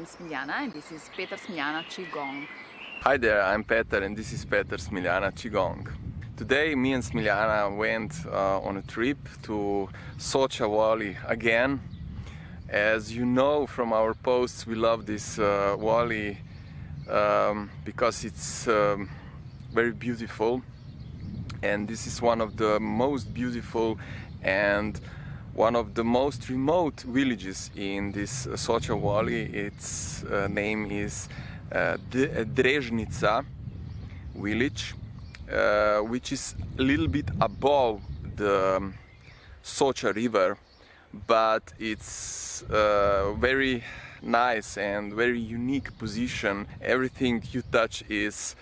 Smiljana and this is PetarSmiljana Qigong. Hi there, I'm Petar and this is PetarSmiljana Qigong. Today me and Smiljana went on a trip to Soča valley again. As you know from our posts, we love this valley because it's very beautiful, and this is one of the most beautiful and one of the most remote villages in this Soča valley. Its name is Drežnica village, which is a little bit above the Soča river, but it's very nice and very unique position. Everything you touch is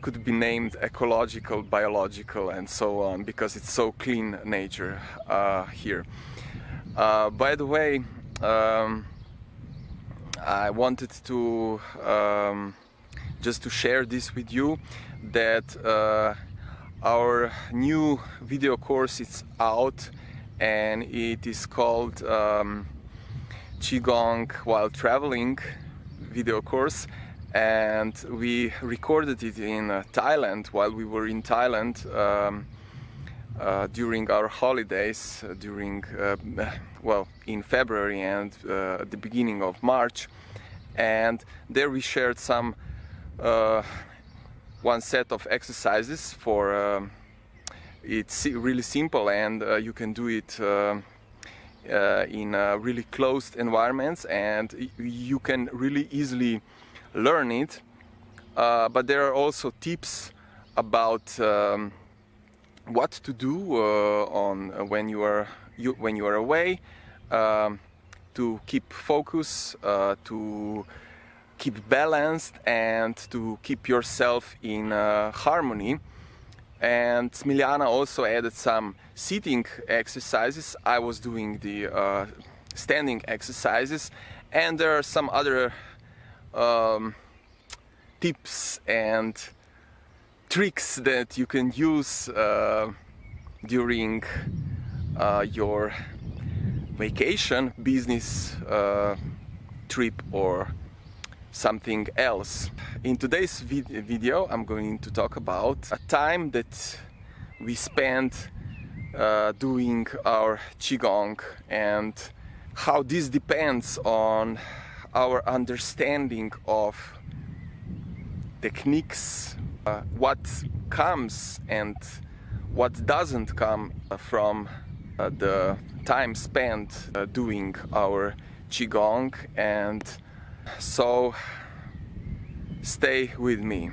could be named ecological, biological and so on, because it's so clean nature here. By the way, I wanted to just to share this with you, that our new video course is out, and it is called Qigong while traveling video course, and we recorded it in Thailand while we were in Thailand during our holidays, in February and at the beginning of March, and there we shared some one set of exercises for it's really simple, and you can do it in really closed environments, and you can really easily learn it, but there are also tips about what to do when you are away, to keep focus, to keep balanced, and to keep yourself in harmony. And Smiljana also added some sitting exercises. I was doing the standing exercises, and there are some other tips and tricks that you can use during your vacation, business trip, or something else. In today's video I'm going to talk about a time that we spent doing our Qigong, and how this depends on our understanding of techniques, what comes and what doesn't come from the time spent doing our Qigong. And so stay with me.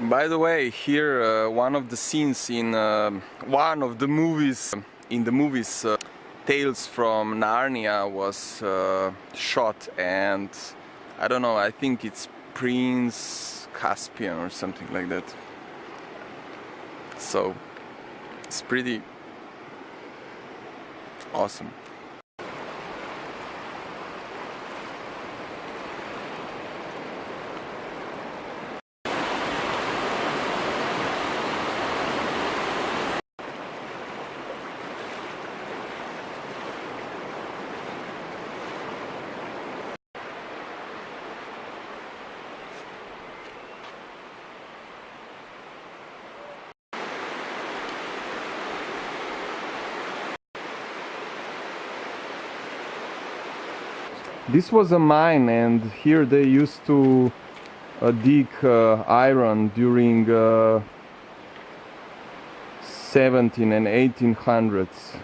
By the way, here one of the scenes in one of the movies, Tales from Narnia was shot, and I don't know, I think it's Prince Caspian or something like that. So it's pretty awesome. This was a mine, and here they used to dig iron during 17 and 1800s.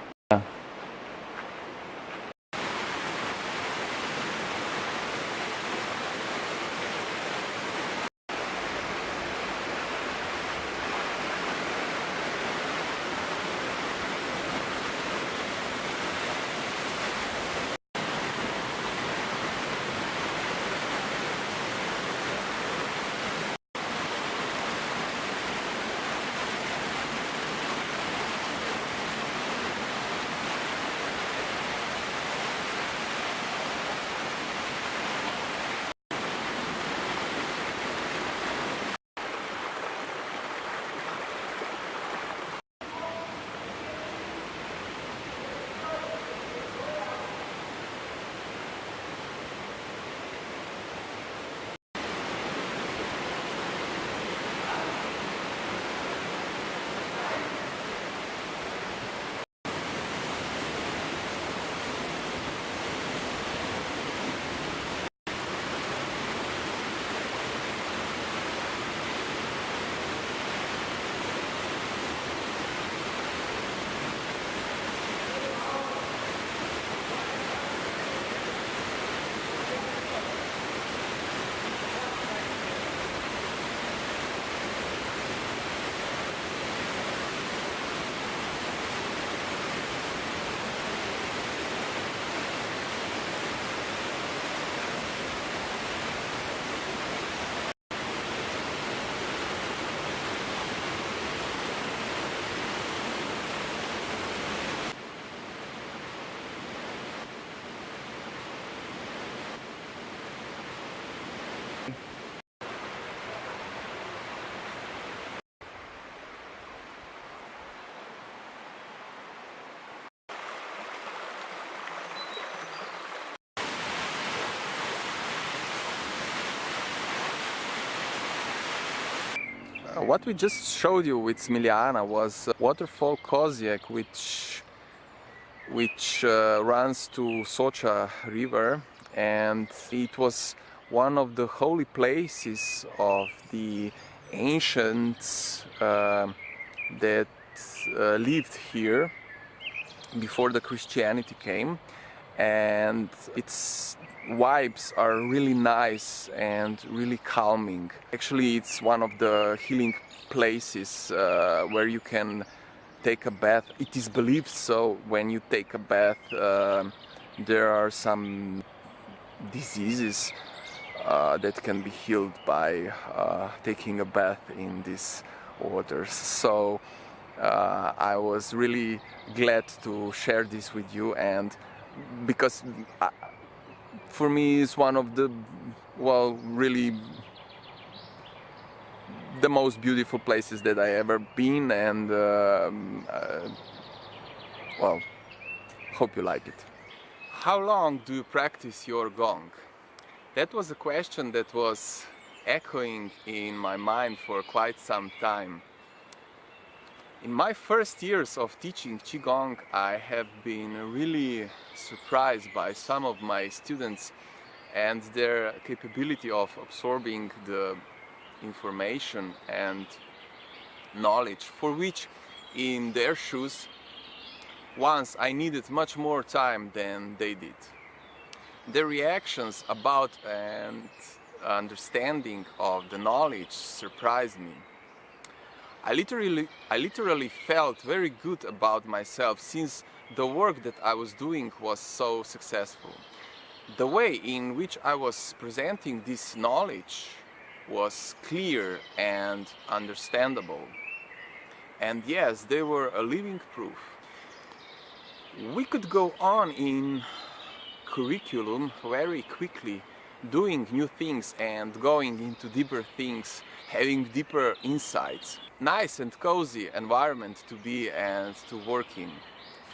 What we just showed you with Smiljana was waterfall Kozjak, which runs to Soča river, and it was one of the holy places of the ancients that lived here before the Christianity came, and its vibes are really nice and really calming. Actually, it's one of the healing places where you can take a bath. It is believed so. When you take a bath, there are some diseases that can be healed by taking a bath in these waters. So I was really glad to share this with you, and because for me it's one of the, well, really the most beautiful places that I ever been, and well, hope you like it. How long do you practice your gong? That was a question that was echoing in my mind for quite some time. In my first years of teaching Qigong, I have been really surprised by some of my students and their capability of absorbing the information and knowledge, for which in their shoes once I needed much more time than they did. Their reactions about and understanding of the knowledge surprised me. I literally felt very good about myself since the work that I was doing was so successful. The way in which I was presenting this knowledge was clear and understandable. And yes, they were a living proof. We could go on in curriculum very quickly, doing new things and going into deeper things, having deeper insights. Nice and cozy environment to be and to work in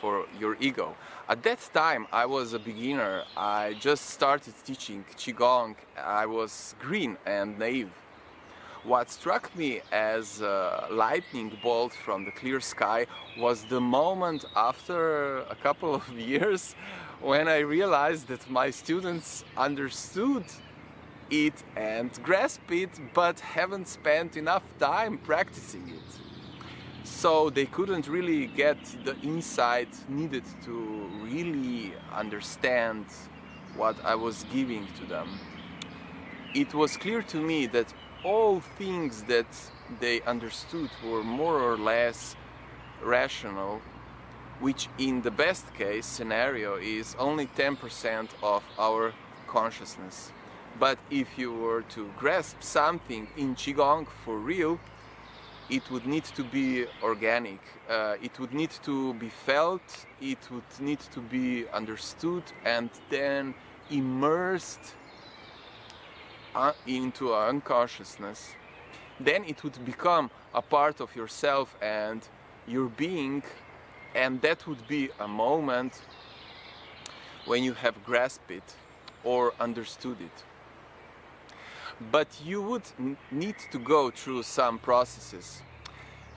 for your ego. At that time I was a beginner. I just started teaching Qigong. I was green and naive. What struck me as a lightning bolt from the clear sky was the moment after a couple of years when I realized that my students understood it and grasped it, but haven't spent enough time practicing it. So they couldn't really get the insight needed to really understand what I was giving to them. It was clear to me that all things that they understood were more or less rational, which in the best case scenario is only 10% of our consciousness. But if you were to grasp something in Qigong for real, it would need to be organic, it would need to be felt, it would need to be understood and then immersed into unconsciousness. Then it would become a part of yourself and your being, and that would be a moment when you have grasped it or understood it. But you would need to go through some processes.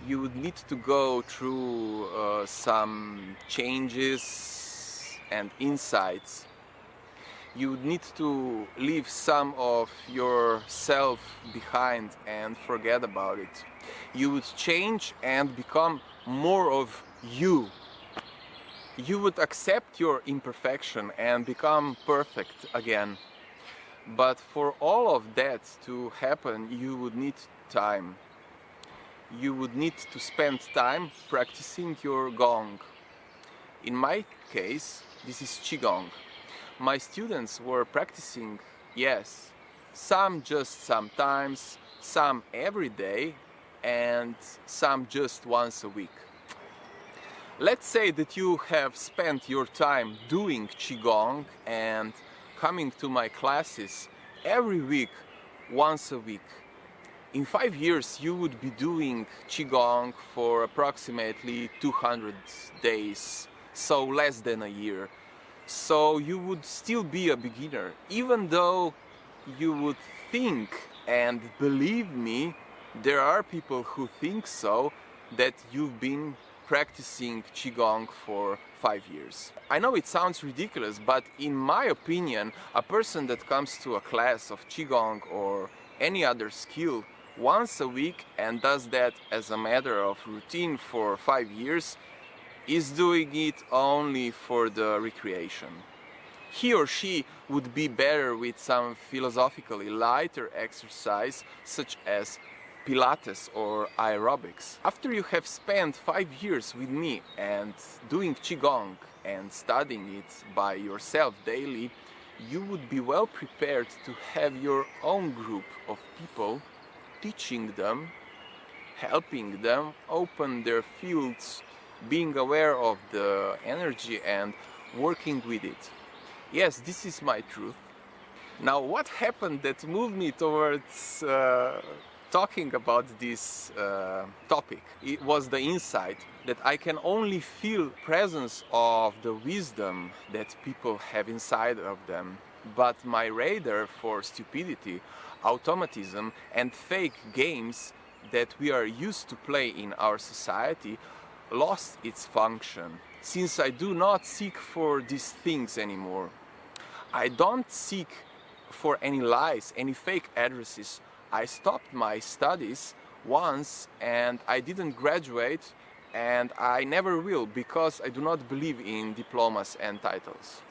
You would need to go through some changes and insights. You would need to leave some of yourself behind and forget about it. You would change and become more of you. You would accept your imperfection and become perfect again. But for all of that to happen, you would need time. You would need to spend time practicing your gong. In my case, this is Qigong. My students were practicing, yes, some just sometimes, some every day, and some just once a week. Let's say that you have spent your time doing Qigong and coming to my classes every week, once a week. In 5 years you would be doing Qigong for approximately 200 days, so less than a year. So you would still be a beginner, even though you would think, and believe me, there are people who think so, that you've been practicing Qigong for 5 years. I know it sounds ridiculous, but in my opinion, a person that comes to a class of Qigong or any other skill once a week and does that as a matter of routine for 5 years is doing it only for the recreation. He or she would be better with some philosophically lighter exercise such as Pilates or aerobics. After you have spent 5 years with me and doing Qigong and studying it by yourself daily, you would be well prepared to have your own group of people, teaching them, helping them open their fields, being aware of the energy and working with it. Yes, this is my truth. Now, what happened that moved me towards talking about this topic? It was the insight that I can only feel presence of the wisdom that people have inside of them, but my radar for stupidity, automatism and fake games that we are used to play in our society lost its function. Since I do not seek for these things anymore, I don't seek for any lies, any fake addresses. I stopped my studies once and I didn't graduate, and I never will, because I do not believe in diplomas and titles.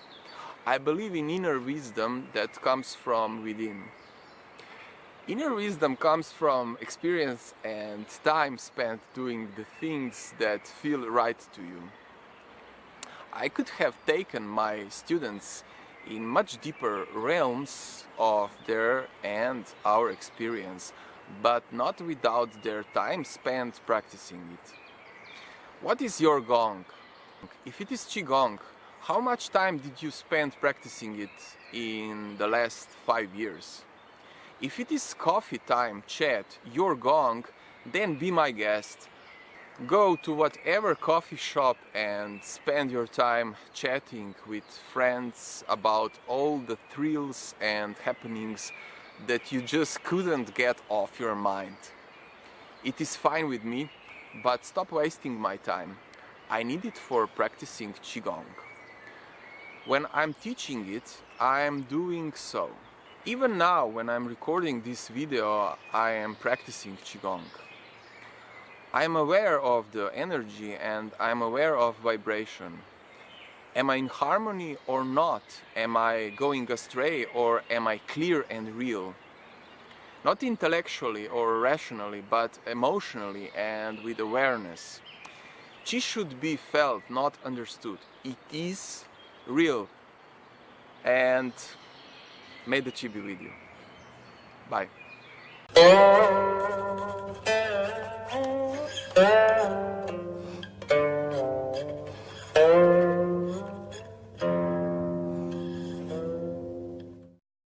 I believe in inner wisdom that comes from within. Inner wisdom comes from experience and time spent doing the things that feel right to you. I could have taken my students in much deeper realms of their and our experience, but not without their time spent practicing it. What is your gong? If it is Qigong, how much time did you spend practicing it in the last 5 years? If it is coffee time, chat, your gong, then be my guest. Go to whatever coffee shop and spend your time chatting with friends about all the thrills and happenings that you just couldn't get off your mind. It is fine with me, but stop wasting my time. I need it for practicing Qigong. When I'm teaching it, I'm doing so. Even now, when I'm recording this video, I am practicing Qigong. I'm aware of the energy and I'm aware of vibration. Am I in harmony or not? Am I going astray or am I clear and real? Not intellectually or rationally, but emotionally and with awareness. Qi should be felt, not understood. It is real. And may the Qi be with you. Bye.